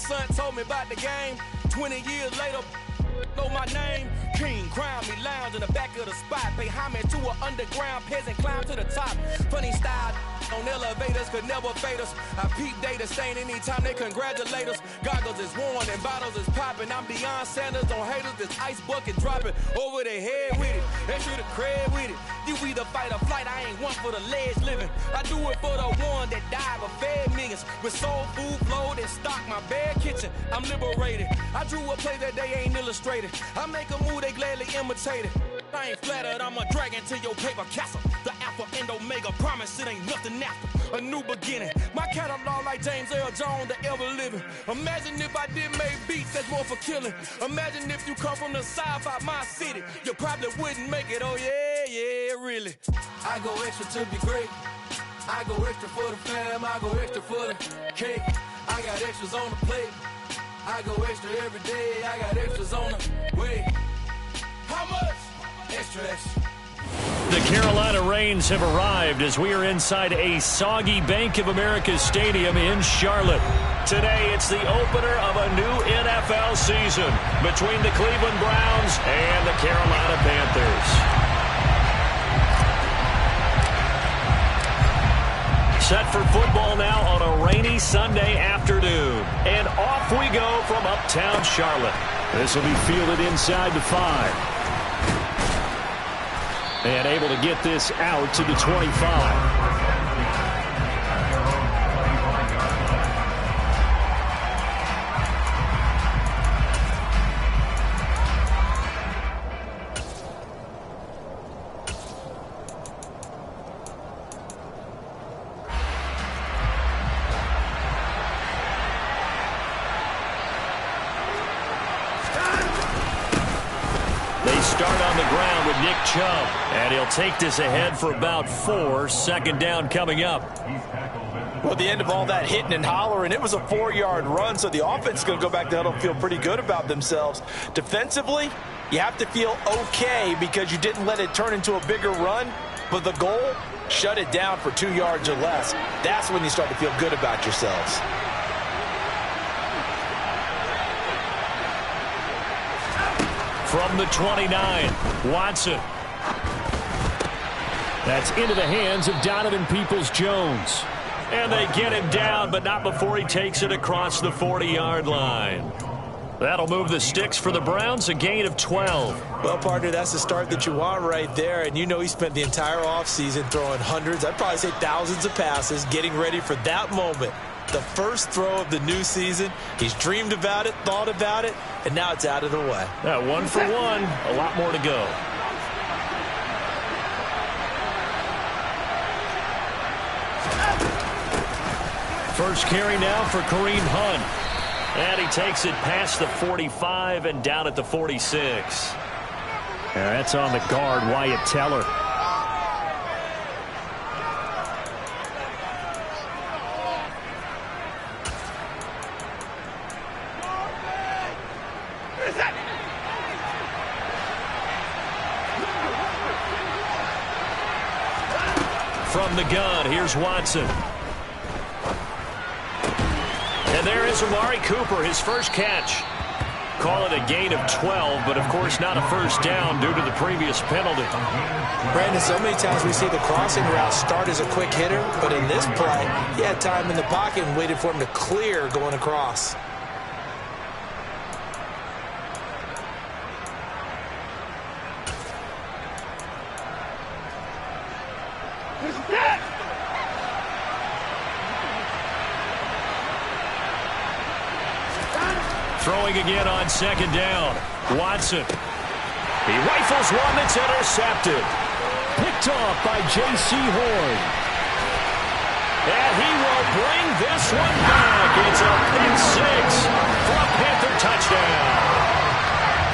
son told me about the game. 20 years later, know my name. King, crown me, lounge in the back of the spot. Pay homage to an underground peasant, climb to the top. Funny style on elevators could never fade us. I peep data stain anytime they congratulate us. Goggles is worn and bottles is popping. I'm Deion Sanders on haters, this ice bucket dropping over their head with it. Extra the cred with it. You either fight or flight, I ain't one for the ledge living. I do it for the one that died but fed millions. With soul food flowed and stock my bare kitchen. I'm liberated. I drew a play that they ain't illustrated. I make a move they gladly imitate it. I ain't flattered, I'm a dragon to your paper castle. The Alpha and Omega, promise it ain't nothing after. A new beginning. My catalog like James Earl Jones, the ever living. Imagine if I did make beats that's more for killing. Imagine if you come from the south out my city. You probably wouldn't make it, oh yeah, really. I go extra to be great. I go extra for the fam, I go extra for the cake. I got extras on the plate. I go extra every day, I got extras on the way. How much? Extra, extra. The Carolina Rains have arrived as we are inside a soggy Bank of America Stadium in Charlotte. Today, it's the opener of a new NFL season between the Cleveland Browns and the Carolina Panthers. Set for football now on a rainy Sunday afternoon. And off we go from uptown Charlotte. This will be fielded inside the 5. And able to get this out to the 25. And he'll take this ahead for about 4. Second down coming up. Well, at the end of all that hitting and hollering, it was a 4-yard run, so the offense is going to go back to huddle and feel pretty good about themselves. Defensively, you have to feel okay because you didn't let it turn into a bigger run, but the goal, shut it down for 2 yards or less. That's when you start to feel good about yourselves. From the 29, Watson. That's into the hands of Donovan Peoples-Jones. And they get him down, but not before he takes it across the 40-yard line. That'll move the sticks for the Browns, a gain of 12. Well, partner, that's the start that you want right there. And you know he spent the entire offseason throwing hundreds, I'd probably say thousands of passes, getting ready for that moment. The first throw of the new season. He's dreamed about it, thought about it, and now it's out of the way. Yeah, 1 for 1, a lot more to go. First carry now for Kareem Hunt. And he takes it past the 45 and down at the 46. That's on the guard, Wyatt Teller. From the gun, here's Watson. And there is Amari Cooper, his first catch. Call it a gain of 12, but of course not a first down due to the previous penalty. Brandon, so many times we see the crossing route start as a quick hitter, but in this play, he had time in the pocket and waited for him to clear going across. Throwing again on second down. Watson. He rifles one that's intercepted. Picked off by J.C. Horn. And he will bring this one back. It's a pick six for a Panther touchdown.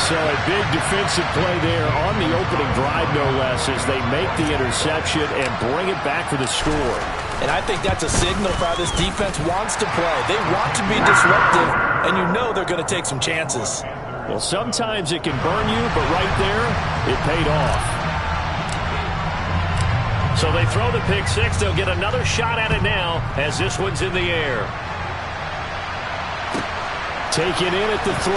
So a big defensive play there on the opening drive, no less, as they make the interception and bring it back for the score. And I think that's a signal for how this defense wants to play. They want to be disruptive, and you know they're going to take some chances. Well, sometimes it can burn you, but right there, it paid off. So they throw the pick six. They'll get another shot at it now as this one's in the air. taken in at the 3.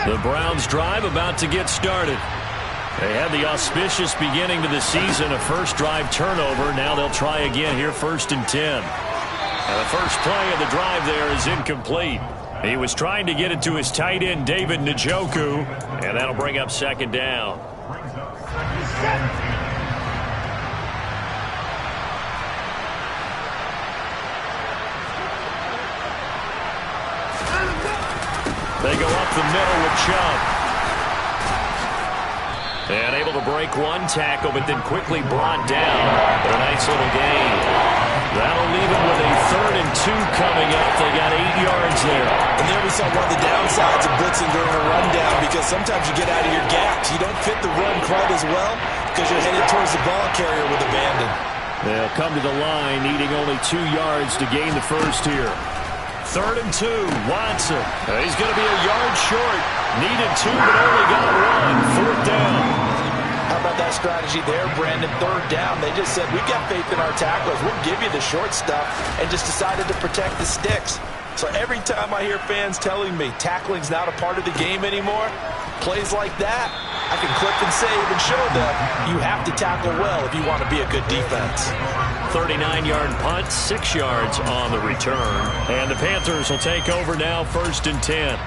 The Browns drive about to get started. They had the auspicious beginning to the season, a first drive turnover. Now they'll try again here, 1st and 10. And the first play of the drive there is incomplete. He was trying to get it to his tight end, David Njoku, and that'll bring up 2nd down. They go up the middle with Chubb. And able to break one tackle, but then quickly brought down. But a nice little gain. That'll leave him with a 3rd and 2 coming up. They got 8 yards there. And there we saw one of the downsides of blitzing during a rundown, because sometimes you get out of your gaps. You don't fit the run quite as well because you're headed towards the ball carrier with abandon. They'll come to the line, needing only 2 yards to gain the first here. 3rd and 2, Watson. He's going to be a yard short. Needed 2, but only got 1. 4th down. How about that strategy there, Brandon? 3rd down. They just said, we've got faith in our tacklers. We'll give you the short stuff, and just decided to protect the sticks. So every time I hear fans telling me tackling's not a part of the game anymore, plays like that, I can clip and save and show them you have to tackle well if you want to be a good defense. 39-yard punt, 6 yards on the return. And the Panthers will take over now, 1st and 10.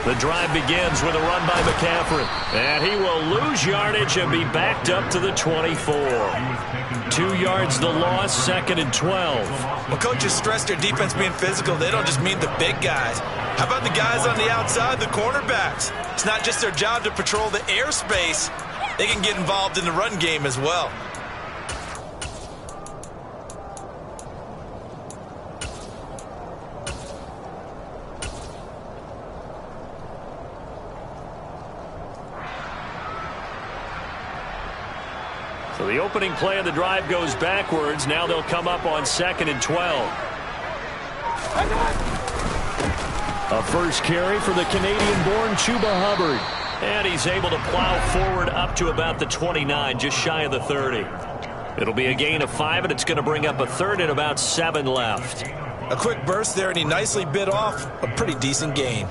The drive begins with a run by McCaffrey. And he will lose yardage and be backed up to the 24. 2 yards the loss, 2nd and 12. Well, coaches stress their defense being physical. They don't just mean the big guys. How about the guys on the outside, the cornerbacks? It's not just their job to patrol the airspace. They can get involved in the run game as well. So the opening play of the drive goes backwards. Now they'll come up on 2nd and 12. A first carry for the Canadian-born Chuba Hubbard. And he's able to plow forward up to about the 29, just shy of the 30. It'll be a gain of 5, and it's going to bring up a 3rd and about 7 left. A quick burst there, and he nicely bit off a pretty decent gain.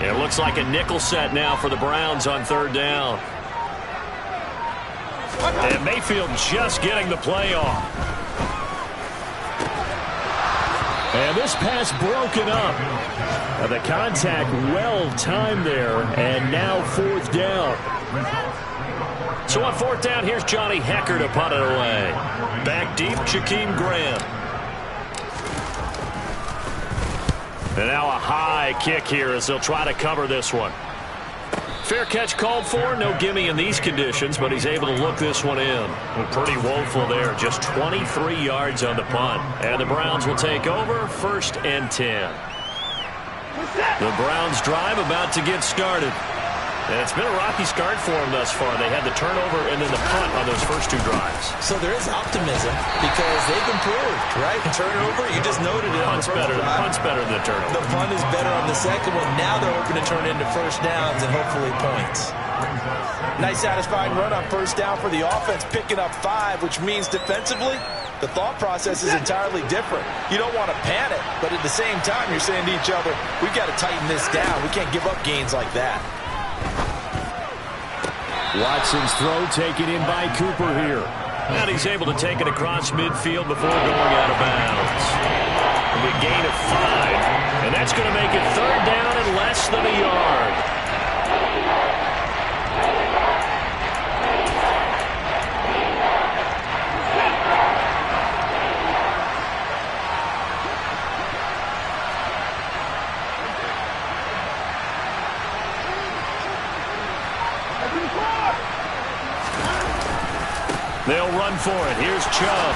It looks like a nickel set now for the Browns on 3rd down. And Mayfield just getting the play off. And this pass broken up. And the contact well timed there. And now 4th down. So on 4th down, here's Johnny Hecker to punt it away. Back deep, Jakeem Graham. And now a high kick here as they'll try to cover this one. Fair catch called for. No gimme in these conditions, but he's able to look this one in. Pretty woeful there. Just 23 yards on the punt. And the Browns will take over, 1st and 10. The Browns drive about to get started. And it's been a rocky start for them thus far. They had the turnover and then the punt on those first 2 drives. So there is optimism because they've improved, right? Turnover, you just noted it on the first drive. Punt's better than the turnover. The punt is better on the second one. Now they're hoping to turn into first downs and hopefully points. Nice satisfying run on 1st down for the offense, picking up 5, which means defensively, the thought process is entirely different. You don't want to panic, but at the same time, you're saying to each other, we've got to tighten this down. We can't give up gains like that. Watson's throw taken in by Cooper here. And he's able to take it across midfield before going out of bounds. A gain of 5. And that's going to make it 3rd down and less than a yard. They'll run for it. Here's Chubb.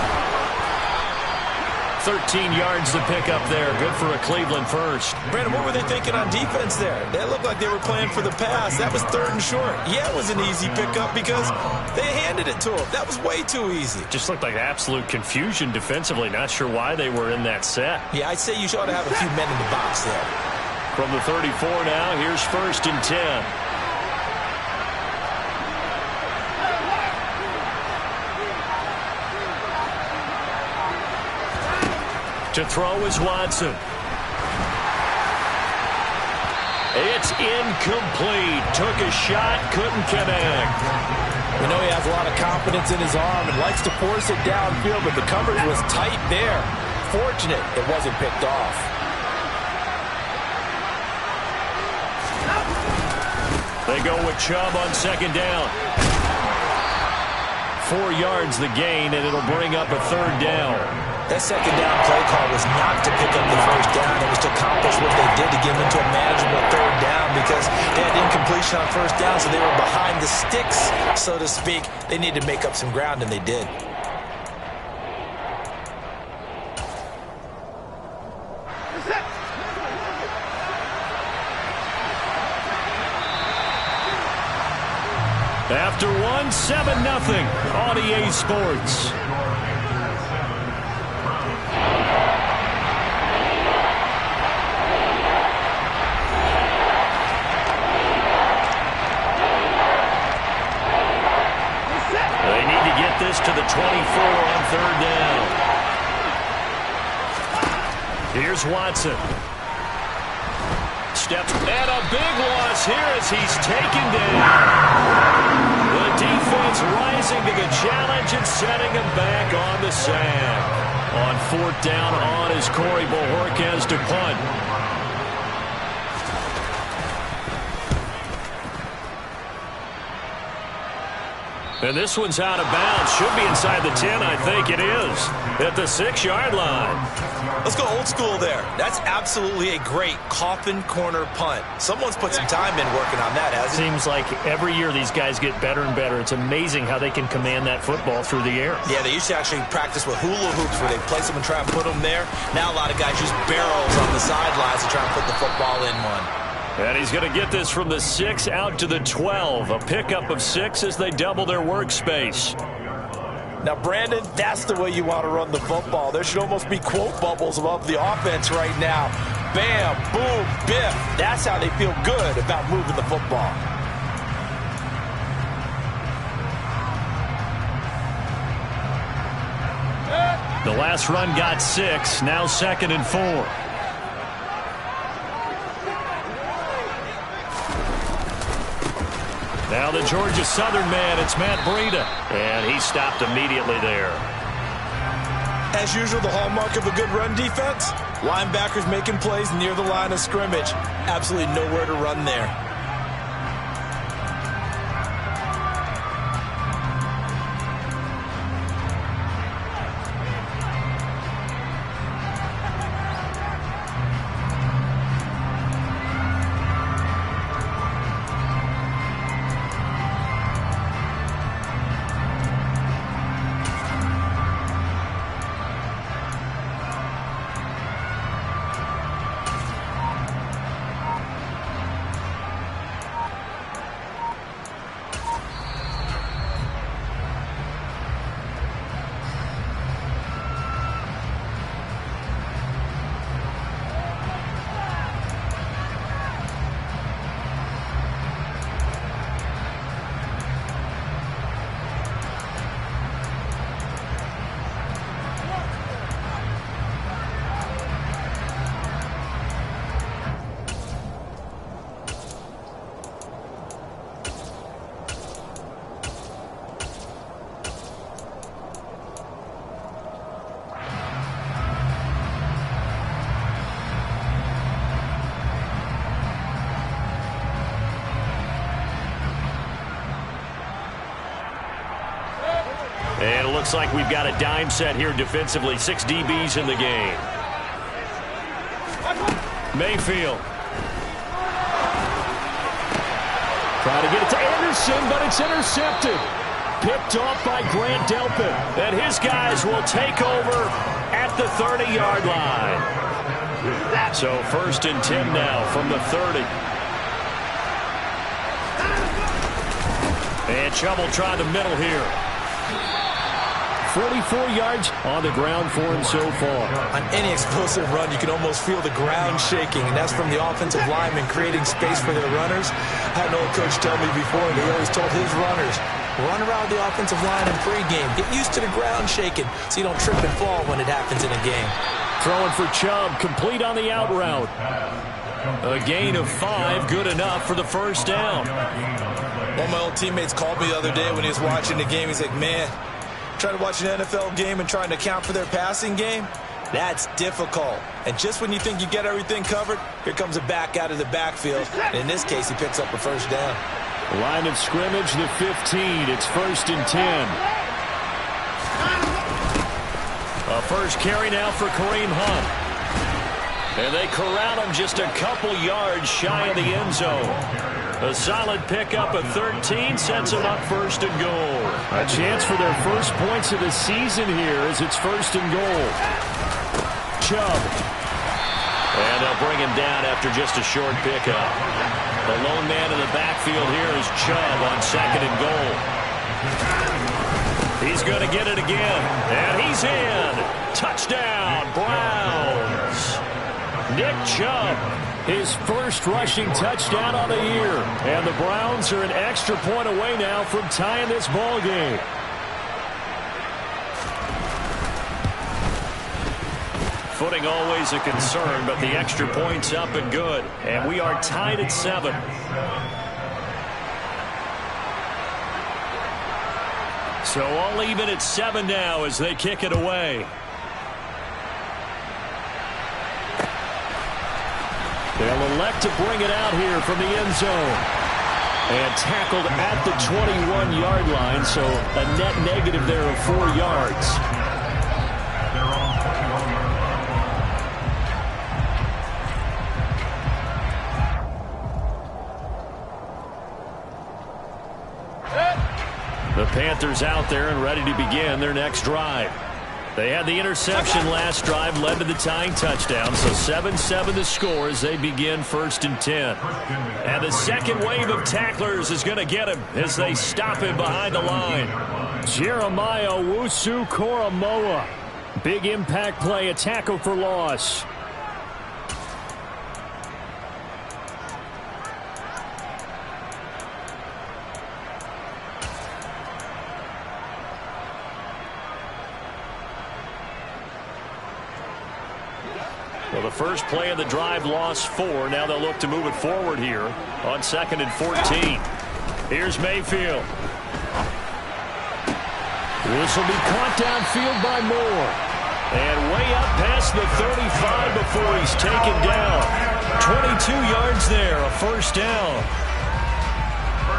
13 yards to pick up there. Good for a Cleveland first. Brandon, what were they thinking on defense there? They looked like they were playing for the pass. That was 3rd and short. Yeah, it was an easy pickup because they handed it to him. That was way too easy. Just looked like absolute confusion defensively. Not sure why they were in that set. Yeah, I'd say you ought to have a few men in the box there. From the 34 now, here's 1st and 10. To throw is Watson. It's incomplete. Took a shot, couldn't connect. We know he has a lot of confidence in his arm and likes to force it downfield, but the coverage was tight there. Fortunate it wasn't picked off. They go with Chubb on 2nd down. 4 yards the gain, and it'll bring up a 3rd down. That 2nd down play call was not to pick up the 1st down. It was to accomplish what they did to get them into a manageable 3rd down because they had incompletion on 1st down, so they were behind the sticks, so to speak. They needed to make up some ground, and they did. After 7-0 on EA Sports. This to the 24 on 3rd down. Here's Watson. Steps and a big loss here as he's taken down. The defense rising to the challenge and setting him back on the sack. On 4th down on is Corey Bojorquez to punt. And this one's out of bounds. Should be inside the 10, I think it is. At the 6-yard line. Let's go old school there. That's absolutely a great coffin corner punt. Someone's put some time in working on that, hasn't it? Seems like every year these guys get better and better. It's amazing how they can command that football through the air. Yeah, they used to actually practice with hula hoops where they place them and try and put them there. Now a lot of guys use barrels on the sidelines to try and put the football in one. And he's going to get this from the 6 out to the 12. A pickup of 6 as they double their workspace. Now, Brandon, that's the way you want to run the football. There should almost be quote bubbles above the offense right now. Bam, boom, biff. That's how they feel good about moving the football. The last run got 6. Now 2nd and 4. Now the Georgia Southern man, it's Matt Breida. And he stopped immediately there. As usual, the hallmark of a good run defense, linebackers making plays near the line of scrimmage. Absolutely nowhere to run there. looks like we've got a dime set here defensively. 6 DBs in the game. Mayfield. Trying to get it to Anderson, but it's intercepted. Picked off by Grant Delpit. And his guys will take over at the 30-yard line. So 1st and 10 now from the 30. And Chubb will try the middle here. 44 yards on the ground for him so far. On any explosive run, you can almost feel the ground shaking, and that's from the offensive linemen creating space for their runners. I had an old coach tell me before, and he always told his runners, run around the offensive line in pregame. Get used to the ground shaking so you don't trip and fall when it happens in a game. Throwing for Chubb, complete on the out route. A gain of 5, good enough for the first down. One of my old teammates called me the other day when he was watching the game. He's like, man, trying to watch an NFL game and trying to account for their passing game, that's difficult. And just when you think you get everything covered, here comes a back out of the backfield. And in this case, he picks up a first down. Line of scrimmage, the 15. It's 1st and 10. A first carry now for Kareem Hunt. And they corral him just a couple yards shy of the end zone. A solid pickup of 13 sets them up 1st and goal. A chance for their first points of the season here as it's 1st and goal. Chubb. And they'll bring him down after just a short pickup. The lone man in the backfield here is Chubb on 2nd and goal. He's going to get it again. And he's in. Touchdown, Browns. Nick Chubb, his first rushing touchdown on the year. And the Browns are an extra point away now from tying this ball game. Footing always a concern, but the extra point's up and good. And we are tied at 7. So all even at 7 now as they kick it away. They'll elect to bring it out here from the end zone. And tackled at the 21-yard line, so a net negative there of 4 yards. The Panthers out there and ready to begin their next drive. They had the interception last drive, led to the tying touchdown, so 7-7 the score as they begin 1st and 10. And the second wave of tacklers is going to get him as they stop him behind the line. Jeremiah Owusu-Koramoah. Big impact play, a tackle for loss. Well, the first play of the drive lost 4. Now they'll look to move it forward here on 2nd and 14. Here's Mayfield. This will be caught downfield by Moore. And way up past the 35 before he's taken down. 22 yards there, a first down.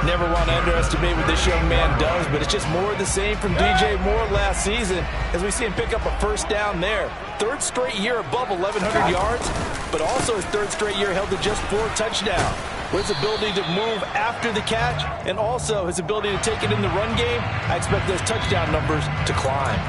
Never want to underestimate what this young man does, but it's just more of the same from DJ Moore last season as we see him pick up a first down there. 3rd straight year above 1,100 yards, but also his 3rd straight year held to just 4 touchdowns. With his ability to move after the catch and also his ability to take it in the run game, I expect those touchdown numbers to climb.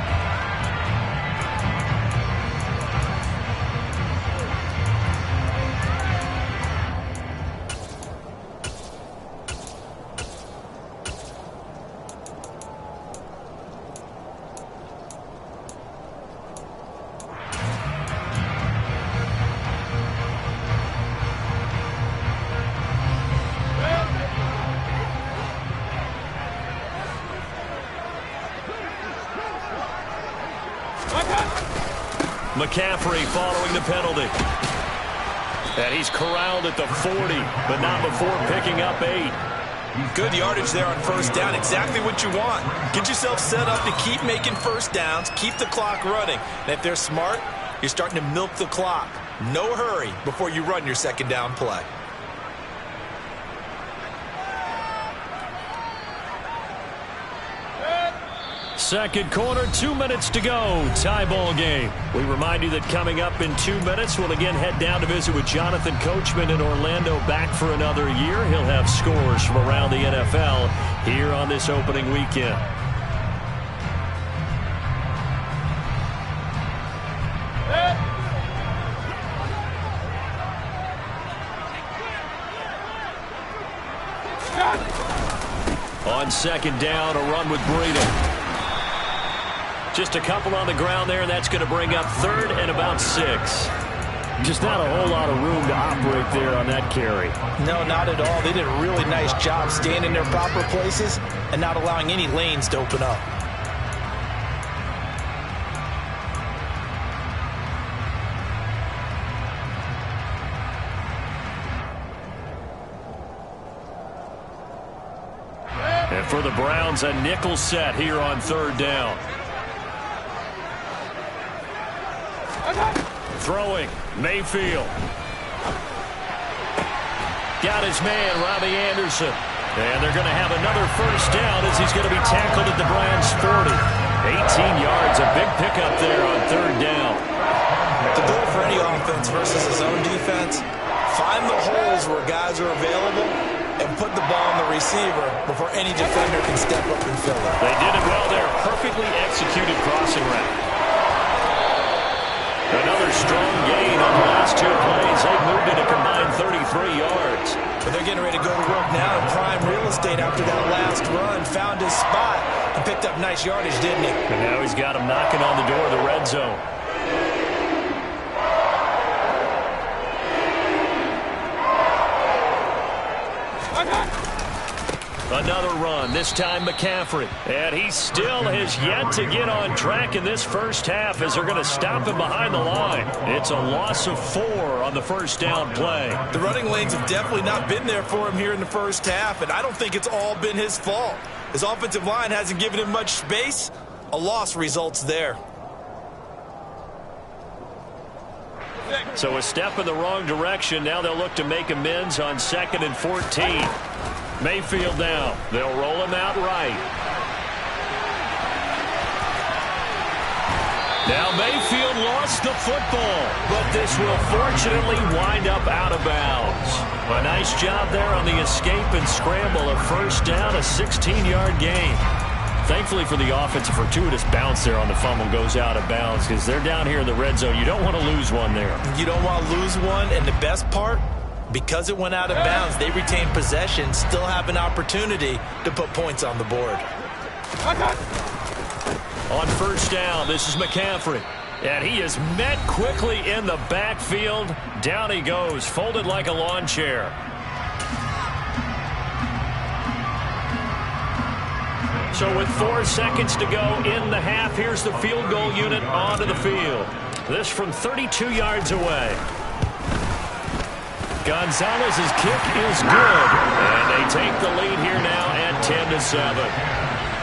McCaffrey following the penalty. And he's corralled at the 40, but not before picking up 8. Good yardage there on first down. Exactly what you want. Get yourself set up to keep making first downs, keep the clock running. And if they're smart, you're starting to milk the clock. No hurry before you run your second down play. second quarter, 2 minutes to go. Tie ball game. We remind you that coming up in 2 minutes, we'll again head down to visit with Jonathan Coachman in Orlando, back for another year. He'll have scores from around the NFL here on this opening weekend. On second down, a run with Breida. Just a couple on the ground there, and that's going to bring up third and about 6. Just not a whole lot of room to operate there on that carry. No, not at all. They did a really nice job staying in their proper places and not allowing any lanes to open up. And for the Browns, a nickel set here on third down. Throwing, Mayfield. Got his man, Robbie Anderson. And they're going to have another first down as he's going to be tackled at the Browns' 40. 18 yards, a big pickup there on third down. The goal for any offense versus his own defense, find the holes where guys are available and put the ball on the receiver before any defender can step up and fill it. They did it well there. Perfectly executed crossing route. Another strong gain on the last 2 plays. They've moved it a combined 33 yards. But they're getting ready to go to work now in prime real estate after that last run. Found his spot and picked up nice yardage, didn't he? And now he's got him knocking on the door of the red zone. Another run, this time McCaffrey. And he still has yet to get on track in this first half as they're going to stop him behind the line. It's a loss of 4 on the first down play. The running lanes have definitely not been there for him here in the first half, and I don't think it's all been his fault. His offensive line hasn't given him much space. A loss results there. So a step in the wrong direction. Now they'll look to make amends on 2nd and 14. Mayfield now. They'll roll him out right. Now Mayfield lost the football, but this will fortunately wind up out of bounds. A nice job there on the escape and scramble. A first down, a 16-yard gain. Thankfully for the offense, a fortuitous bounce there on the fumble goes out of bounds because they're down here in the red zone. You don't want to lose one there. You don't want to lose one, and the best part, because it went out of bounds, they retain possession, still have an opportunity to put points on the board. On first down, this is McCaffrey. And he is met quickly in the backfield. Down he goes, folded like a lawn chair. So with 4 seconds to go in the half, here's the field goal unit onto the field. This from 32 yards away. Gonzalez's kick is good, and they take the lead here now at 10-7.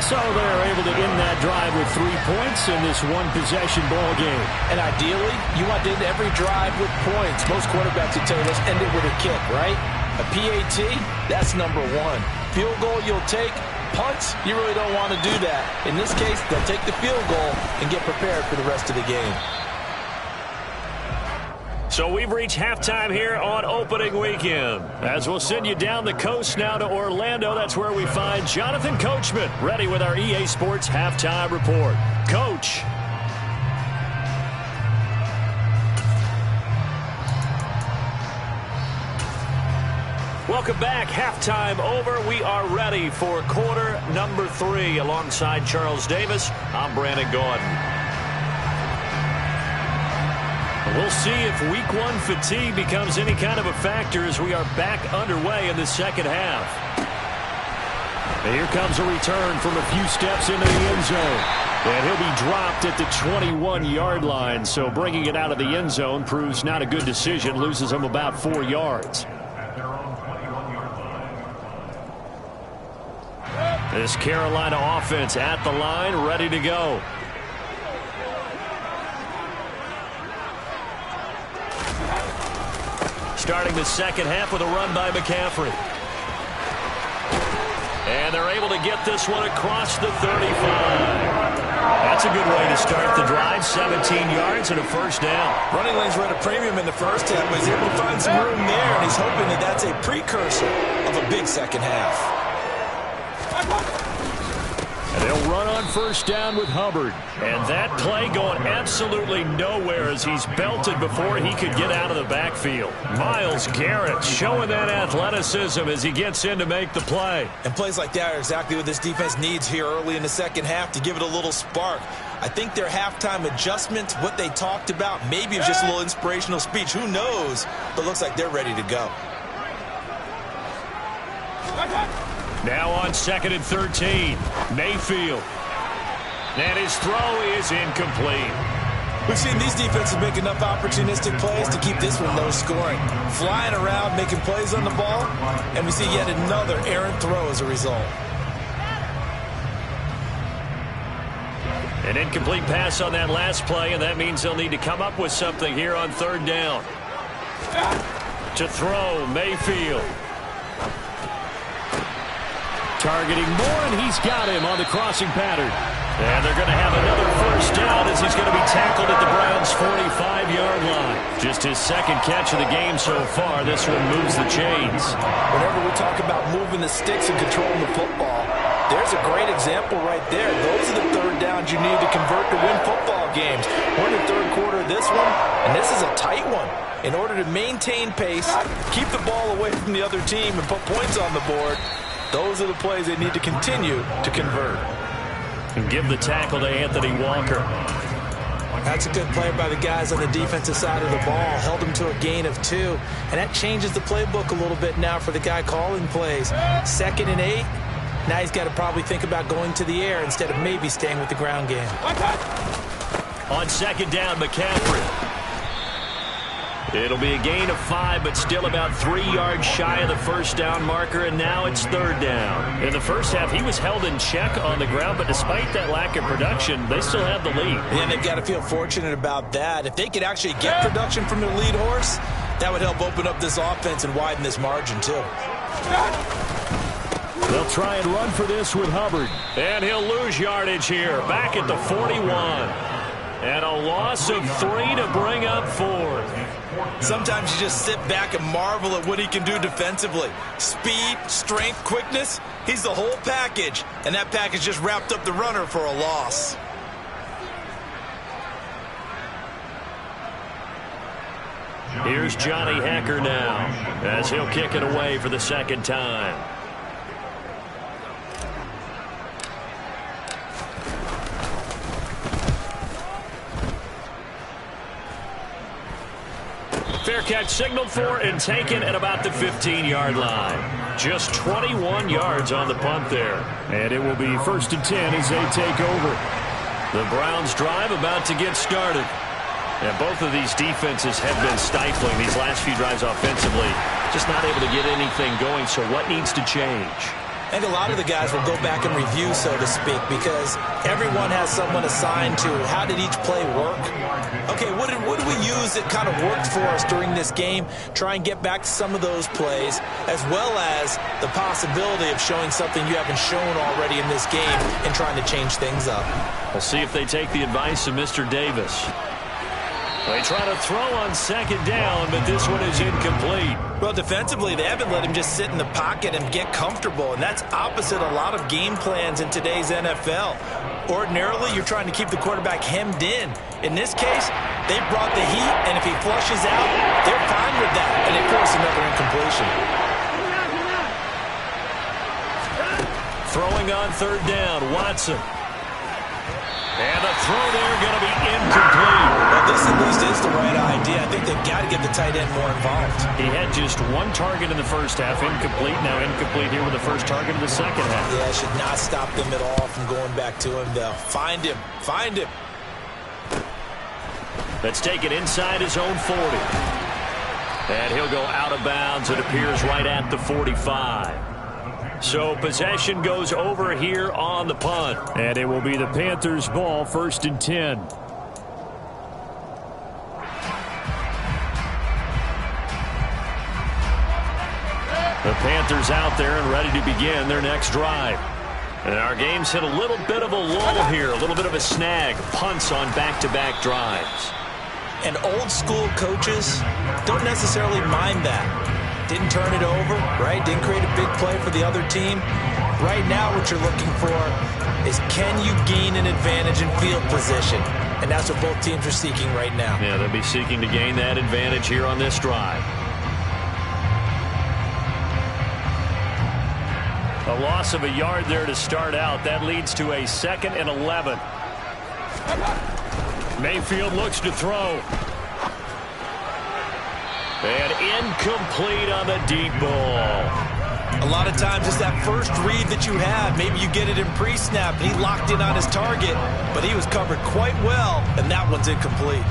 So they're able to end that drive with 3 points in this one-possession ball game. And ideally, you want to end every drive with points. Most quarterbacks would tell you, let's end it with a kick, right? A PAT, that's number 1. Field goal you'll take. Punts, you really don't want to do that. In this case, they'll take the field goal and get prepared for the rest of the game. So we've reached halftime here on opening weekend. As we'll send you down the coast now to Orlando, that's where we find Jonathan Coachman, ready with our EA Sports halftime report. Coach. Welcome back. Halftime over. We are ready for quarter number 3. Alongside Charles Davis, I'm Brandon Gordon. We'll see if week 1 fatigue becomes any kind of a factor as we are back underway in the second half. And here comes a return from a few steps into the end zone. And he'll be dropped at the 21-yard line. So bringing it out of the end zone proves not a good decision. Loses him about 4 yards. This Carolina offense at the line, ready to go. Starting the second half with a run by McCaffrey. And they're able to get this one across the 35. That's a good way to start the drive. 17 yards and a first down. Running lanes were at a premium in the first half, but he's able to find some room there, and he's hoping that that's a precursor of a big second half. And they'll run on first down with Hubbard. And that play going absolutely nowhere as he's belted before he could get out of the backfield. Myles Garrett showing that athleticism as he gets in to make the play. And plays like that are exactly what this defense needs here early in the second half to give it a little spark. I think their halftime adjustment, what they talked about, maybe it was just a little inspirational speech. Who knows? But looks like they're ready to go. Now on 2nd and 13, Mayfield. And his throw is incomplete. We've seen these defenses make enough opportunistic plays to keep this one low scoring. Flying around, making plays on the ball, and we see yet another errant throw as a result. An incomplete pass on that last play, and that means they'll need to come up with something here on 3rd down. To throw, Mayfield. Targeting Moore, and he's got him on the crossing pattern. And they're going to have another first down as he's going to be tackled at the Browns' 45-yard line. Just his second catch of the game so far. This one moves the chains. Whenever we talk about moving the sticks and controlling the football, there's a great example right there. Those are the 3rd downs you need to convert to win football games. We're in the 3rd quarter of this one, and this is a tight one. In order to maintain pace, keep the ball away from the other team, and put points on the board, those are the plays they need to continue to convert. And give the tackle to Anthony Walker. That's a good play by the guys on the defensive side of the ball. Held him to a gain of 2. And that changes the playbook a little bit now for the guy calling plays. 2nd and 8. Now he's got to probably think about going to the air instead of maybe staying with the ground game. On 2nd down, McCaffrey. It'll be a gain of 5, but still about 3 yards shy of the first down marker, and now it's 3rd down. In the first half, he was held in check on the ground, but despite that lack of production, they still have the lead. And they've got to feel fortunate about that. If they could actually get production from their lead horse, that would help open up this offense and widen this margin, too. They'll try and run for this with Hubbard. And he'll lose yardage here, back at the 41. And a loss of 3 to bring up 4th. Sometimes you just sit back and marvel at what he can do defensively. Speed, strength, quickness, he's the whole package. And that package just wrapped up the runner for a loss. Here's Johnny Hecker now, as he'll kick it away for the 2nd time. Fair catch signaled for and taken at about the 15-yard line. Just 21 yards on the punt there. And it will be 1st and 10 as they take over. The Browns drive about to get started. And both of these defenses have been stifling these last few drives offensively. Just not able to get anything going, so what needs to change? I think a lot of the guys will go back and review, so to speak, because everyone has someone assigned to how did each play work. Okay, what did we use that kind of worked for us during this game? Try and get back to some of those plays, as well as the possibility of showing something you haven't shown already in this game and trying to change things up. We'll see if they take the advice of Mr. Davis. They try to throw on 2nd down, but this one is incomplete. Well, defensively, they haven't let him just sit in the pocket and get comfortable, and that's opposite a lot of game plans in today's NFL. Ordinarily, you're trying to keep the quarterback hemmed in. In this case, they brought the heat, and if he flushes out, they're fine with that, and they force another incompletion. Throwing on 3rd down, Watson. And the throw there going to be incomplete. Well, this at least is the right idea. I think they've got to get the tight end more involved. He had just 1 target in the first half, incomplete. Now incomplete here with the first target in the second half. Yeah, it should not stop them at all from going back to him, though. Find him. Find him. Let's take it inside his own 40. And he'll go out of bounds. It appears right at the 45. So possession goes over here on the punt. And it will be the Panthers' ball, 1st and 10. The Panthers out there and ready to begin their next drive. And our game's hit a little bit of a lull here, a little bit of a snag. Punts on back-to-back drives. And old school coaches don't necessarily mind that. Didn't turn it over, right? Didn't create a big play for the other team. Right now what you're looking for is, can you gain an advantage in field position? And that's what both teams are seeking right now. Yeah, they'll be seeking to gain that advantage here on this drive. A loss of a yard there to start out. That leads to a 2nd and 11. Mayfield looks to throw. And incomplete on the deep ball. A lot of times it's that first read that you have. Maybe you get it in pre-snap, and he locked in on his target, but he was covered quite well, and that one's incomplete.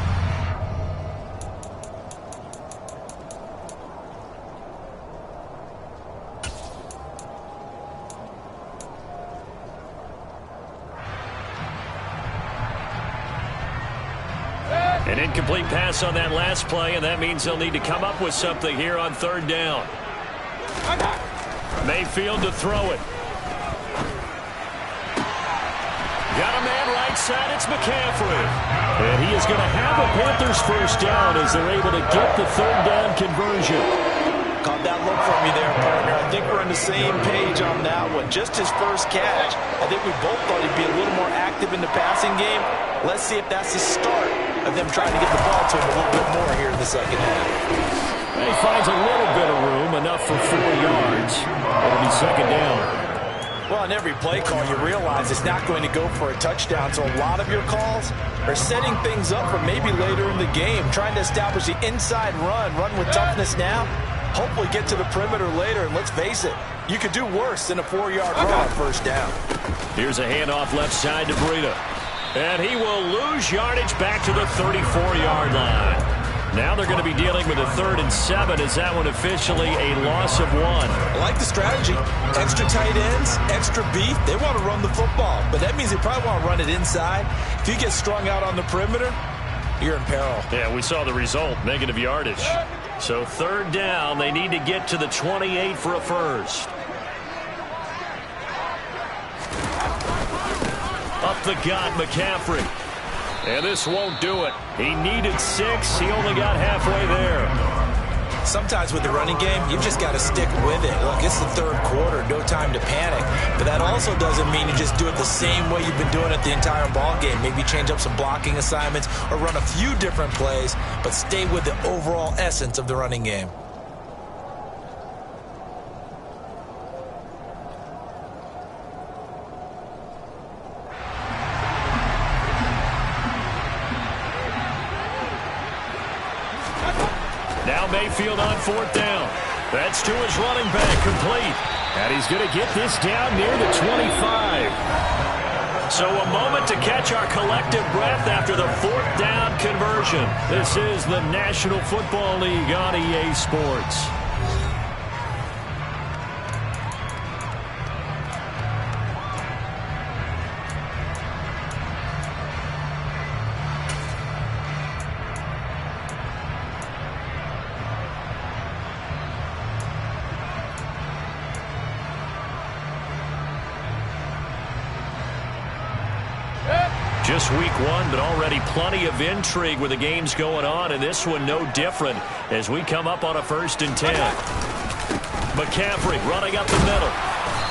An incomplete pass on that last play, and that means they'll need to come up with something here on 3rd down. Mayfield to throw it. Got a man right side. It's McCaffrey. And he is going to have a Panthers first down as they're able to get the 3rd down conversion. Caught that look from you there, partner. I think we're on the same page on that one. Just his first catch. I think we both thought he'd be a little more active in the passing game. Let's see if that's the start of them trying to get the ball to him a little bit more here in the second half. He finds a little bit of room, enough for 4 yards. It'll be 2nd down. Well, in every play call, you realize it's not going to go for a touchdown, so a lot of your calls are setting things up for maybe later in the game, trying to establish the inside run with toughness now, hopefully get to the perimeter later, and let's face it, you could do worse than a 4-yard run on 1st down. Here's a handoff left side to Breida. And he will lose yardage back to the 34-yard line. Now they're going to be dealing with a 3rd and 7. Is that one officially a loss of 1? I like the strategy. Extra tight ends, extra beef. They want to run the football, but that means they probably want to run it inside. If you get strung out on the perimeter, you're in peril. Yeah, we saw the result, negative yardage. So 3rd down, they need to get to the 28 for a first. Up the gut, McCaffrey. And this won't do it. He needed 6. He only got halfway there. Sometimes with the running game, you've just got to stick with it. Look, it's the 3rd quarter, no time to panic. But that also doesn't mean you just do it the same way you've been doing it the entire ball game. Maybe change up some blocking assignments or run a few different plays, but stay with the overall essence of the running game. Now Mayfield on 4th down. That's to his running back, complete. And he's going to get this down near the 25. So a moment to catch our collective breath after the 4th down conversion. This is the National Football League on EA Sports. Just week 1, but already plenty of intrigue with the games going on, and this one no different as we come up on a 1st and 10. McCaffrey running up the middle.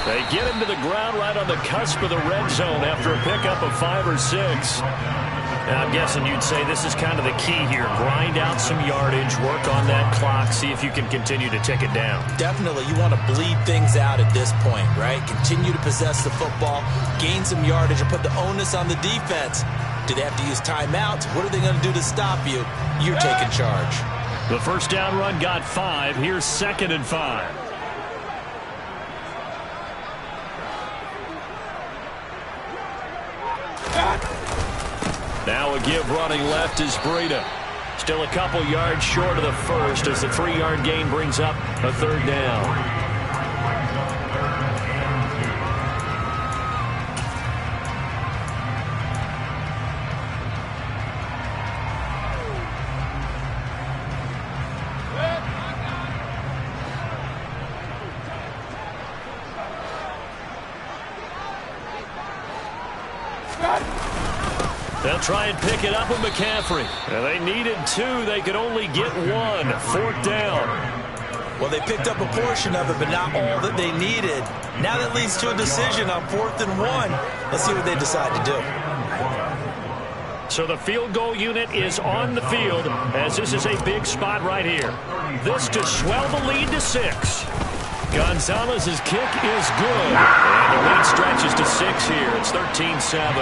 They get him to the ground right on the cusp of the red zone after a pickup of 5 or 6. And I'm guessing you'd say this is kind of the key here. Grind out some yardage, work on that clock, see if you can continue to tick it down. Definitely, you want to bleed things out at this point, right? Continue to possess the football, gain some yardage, and put the onus on the defense. Do they have to use timeouts? What are they going to do to stop you? You're taking charge. The 1st down run got 5. Here's 2nd and 5. Now a give running left is Breida. Still a couple yards short of the first as the 3-yard gain brings up a 3rd down. try and pick it up with McCaffrey. And they needed 2. They could only get 1. 4th down. Well, they picked up a portion of it, but not all that they needed. Now that leads to a decision on 4th and 1. Let's see what they decide to do. So the field goal unit is on the field, as this is a big spot right here. This to swell the lead to 6. Gonzalez's kick is good. And the lead stretches to 6 here. It's 13-7.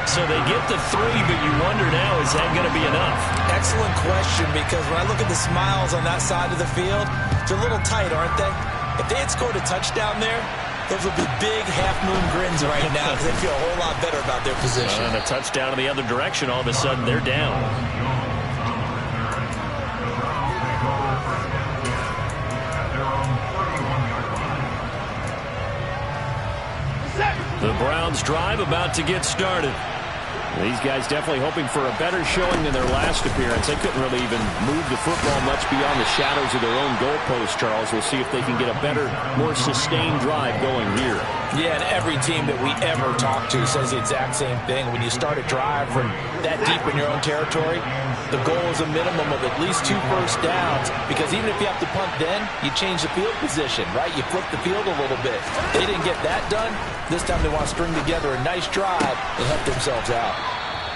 So they get the 3, but you wonder now, is that going to be enough? Excellent question, because when I look at the smiles on that side of the field, they're a little tight, aren't they? If they had scored a touchdown there, those would be big half-moon grins right now because they feel a whole lot better about their position. And a touchdown in the other direction, all of a sudden they're down. The Browns drive about to get started. These guys definitely hoping for a better showing than their last appearance. They couldn't really even move the football much beyond the shadows of their own goalpost, Charles. We'll see if they can get a better, more sustained drive going here. Yeah, and every team that we ever talk to says the exact same thing. When you start a drive from that deep in your own territory, the goal is a minimum of at least 2 first downs, because even if you have to punt then, you change the field position, right? You flip the field a little bit. They didn't get that done. This time they want to string together a nice drive and help themselves out.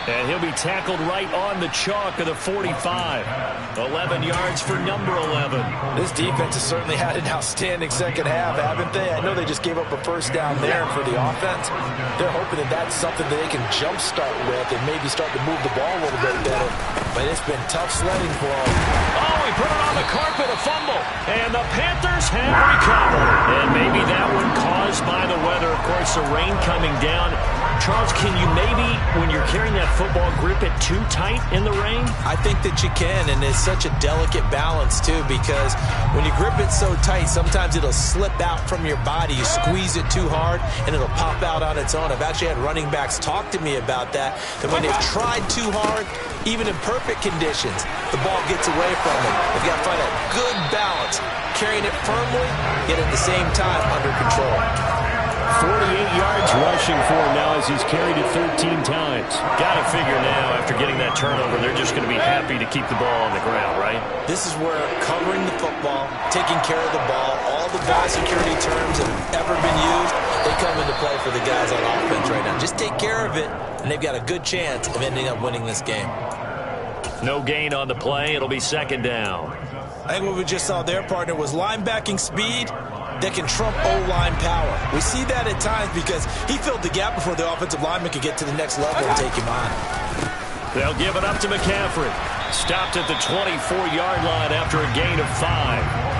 And he'll be tackled right on the chalk of the 45. 11 yards for number 11. This defense has certainly had an outstanding second half, haven't they? I know they just gave up a first down there for the offense. They're hoping that that's something that they can jumpstart with and maybe start to move the ball a little bit better. But it's been tough sledding for them. Oh, he put it on the carpet, a fumble. And the Panthers have recovered. And maybe that one caused by the weather. Of course, the rain coming down. Charles, can you maybe, when you're carrying that football, grip it too tight in the rain? I think that you can, and it's such a delicate balance, too, because when you grip it so tight, sometimes it'll slip out from your body. You squeeze it too hard, and it'll pop out on its own. I've actually had running backs talk to me about that when they've tried too hard, even in perfect conditions, the ball gets away from them. They've got to find a good balance, carrying it firmly, yet at the same time under control. 48 yards rushing for him now as he's carried it 13 times. Got to figure now, after getting that turnover, they're just going to be happy to keep the ball on the ground, right? This is where covering the football, taking care of the ball, all the biosecurity terms that have ever been used, they come into play for the guys on offense right now. Just take care of it, and they've got a good chance of ending up winning this game. No gain on the play. It'll be 2nd down. I think what we just saw there, partner, was linebacking speed that can trump O-line power. We see that at times because he filled the gap before the offensive lineman could get to the next level and take him on. They'll give it up to McCaffrey. Stopped at the 24-yard line after a gain of 5.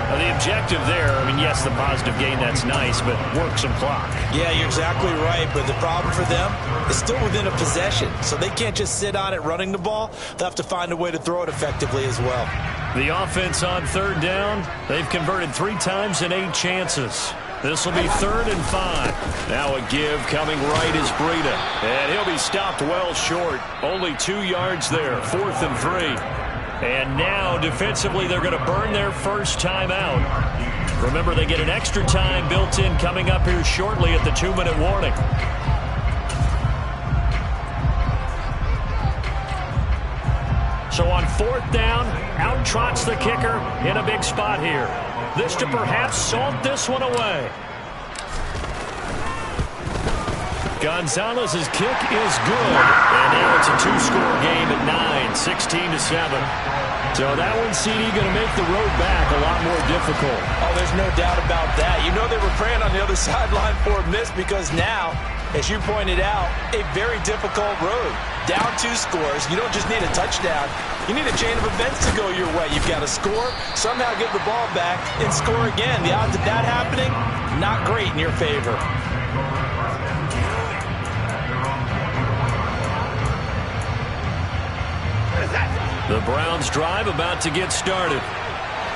Now, the objective there, I mean, yes, the positive gain, that's nice, but work some clock. Yeah, you're exactly right, but the problem for them is still within a possession, so they can't just sit on it running the ball. They'll have to find a way to throw it effectively as well. The offense on 3rd down, they've converted 3 times in 8 chances. This will be 3rd and 5. Now a give coming right is Breida, and he'll be stopped well short. Only 2 yards there, 4th and 3. And now, defensively, they're going to burn their first time out. Remember, they get an extra time built in coming up here shortly at the 2-minute warning. So on 4th down, out trots the kicker in a big spot here. This to perhaps salt this one away. Gonzalez's kick is good. And now it's a 2-score game at 9, 16-7. So that one, CD, going to make the road back a lot more difficult. Oh, there's no doubt about that. You know they were praying on the other sideline for a miss because now, as you pointed out, a very difficult road. Down 2 scores. You don't just need a touchdown. You need a chain of events to go your way. You've got to score, somehow get the ball back, and score again. The odds of that happening, not great in your favor. The Browns drive about to get started.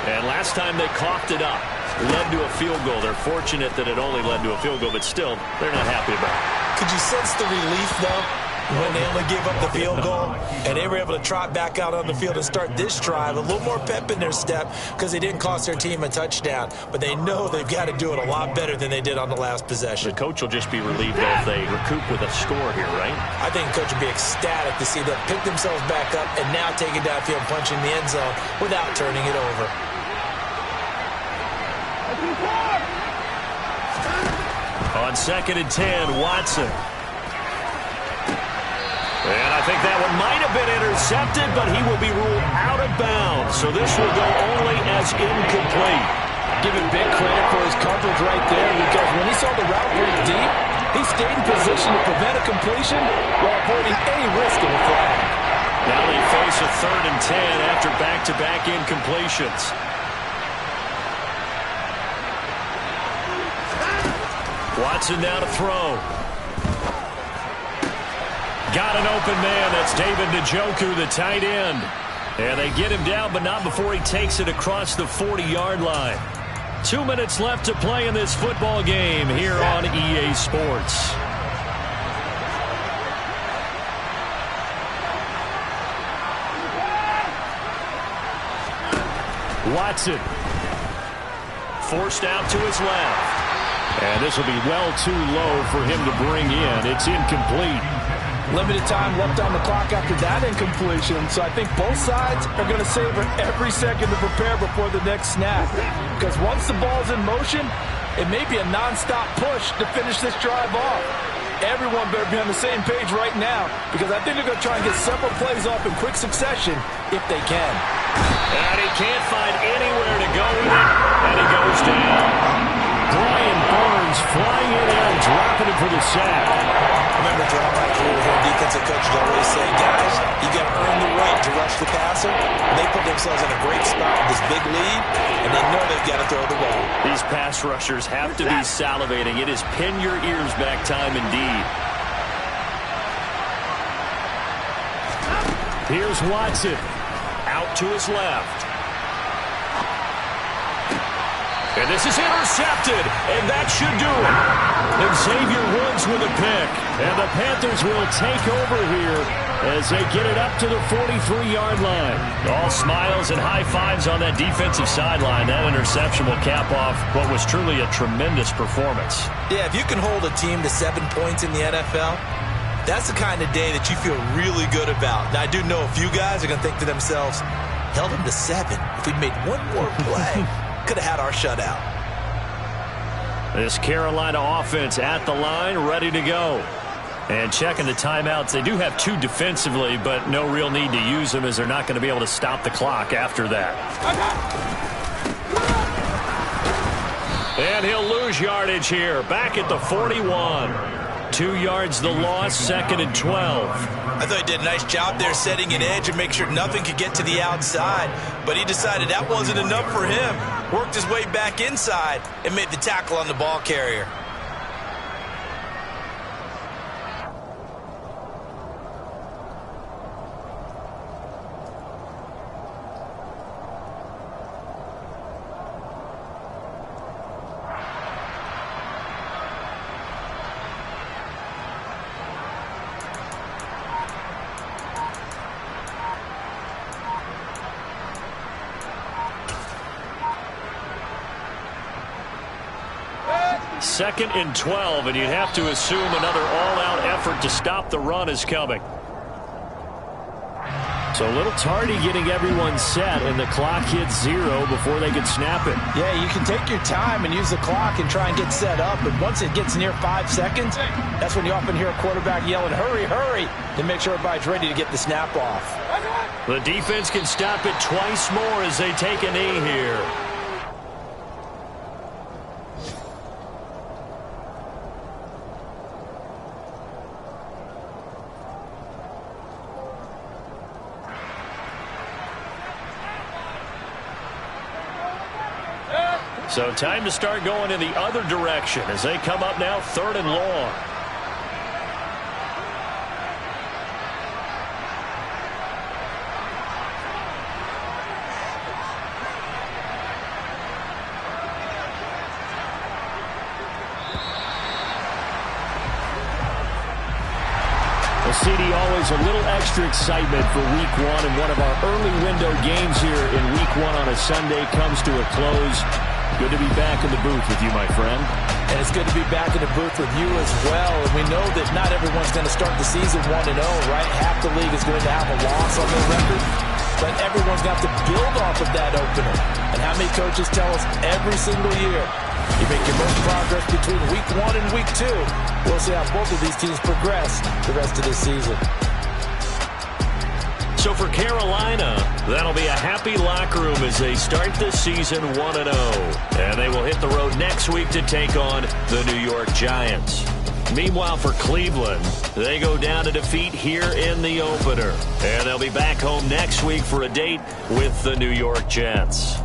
And last time they coughed it up, led to a field goal. They're fortunate that it only led to a field goal, but still, they're not happy about it. Could you sense the relief, though? when they only gave up the field goal, and they were able to trot back out on the field and start this drive. A little more pep in their step because they didn't cost their team a touchdown. But they know they've got to do it a lot better than they did on the last possession. The coach will just be relieved if they recoup with a score here, right? I think the coach would be ecstatic to see them pick themselves back up and now take it downfield and punch in the end zone without turning it over. On 2nd and 10, Watson. And I think that one might have been intercepted, but he will be ruled out of bounds. So this will go only as incomplete. Give him big credit for his coverage right there, because when he saw the route break deep, he stayed in position to prevent a completion while avoiding any risk of a flag. Now they face a 3rd and 10 after back-to-back incompletions. Watson now to throw. Got an open man. That's David Njoku, the tight end. And they get him down, but not before he takes it across the 40-yard line. 2 minutes left to play in this football game here on EA Sports. Watson. Forced out to his left. And this will be well too low for him to bring in. It's incomplete. Limited time left on the clock after that incompletion, so I think both sides are going to savor every second to prepare before the next snap. Because once the ball's in motion, it may be a nonstop push to finish this drive off. Everyone better be on the same page right now, because I think they're going to try and get several plays off in quick succession if they can. And he can't find anywhere to go with it, and he goes down. Brian Burns flying in there and dropping it for the sack. I remember throughout my career here, defensive coaches always say, guys, you got to earn the right to rush the passer. And they put themselves in a great spot with this big lead, and they know they've got to throw the ball. These pass rushers have to be salivating. It is pin your ears back time indeed. Here's Watson. Out to his left. And this is intercepted, and that should do it. And Xavier Woods with a pick. And the Panthers will take over here as they get it up to the 43-yard line. All smiles and high fives on that defensive sideline. That interception will cap off what was truly a tremendous performance. Yeah, if you can hold a team to 7 points in the NFL, that's the kind of day that you feel really good about. Now, I do know a few guys are going to think to themselves, held them to 7. If we made one more play, could have had our shutout. This Carolina offense at the line, ready to go. And checking the timeouts. They do have 2 defensively, but no real need to use them as they're not going to be able to stop the clock after that. And he'll lose yardage here. Back at the 41. 2 yards the loss, 2nd and 12. I thought he did a nice job there setting an edge and make sure nothing could get to the outside. But he decided that wasn't enough for him. Worked his way back inside and made the tackle on the ball carrier. Second and 12, and you'd have to assume another all-out effort to stop the run is coming. So a little tardy getting everyone set, and the clock hits 0 before they can snap it. Yeah, you can take your time and use the clock and try and get set up, but once it gets near 5 seconds, that's when you often hear a quarterback yelling, hurry, hurry, to make sure everybody's ready to get the snap off. The defense can stop it twice more as they take a knee here. So time to start going in the other direction as they come up now 3rd and long. CD, always a little extra excitement for Week 1, and one of our early window games here in Week 1 on a Sunday comes to a close. Good to be back in the booth with you, my friend. And it's good to be back in the booth with you as well. And we know that not everyone's going to start the season 1-0, right? Half the league is going to have a loss on their record. But everyone's got to build off of that opener. And how many coaches tell us every single year, you make your most progress between Week 1 and Week 2. We'll see how both of these teams progress the rest of this season. So for Carolina, that'll be a happy locker room as they start the season 1-0. And they will hit the road next week to take on the New York Giants. Meanwhile, for Cleveland, they go down to defeat here in the opener. And they'll be back home next week for a date with the New York Jets.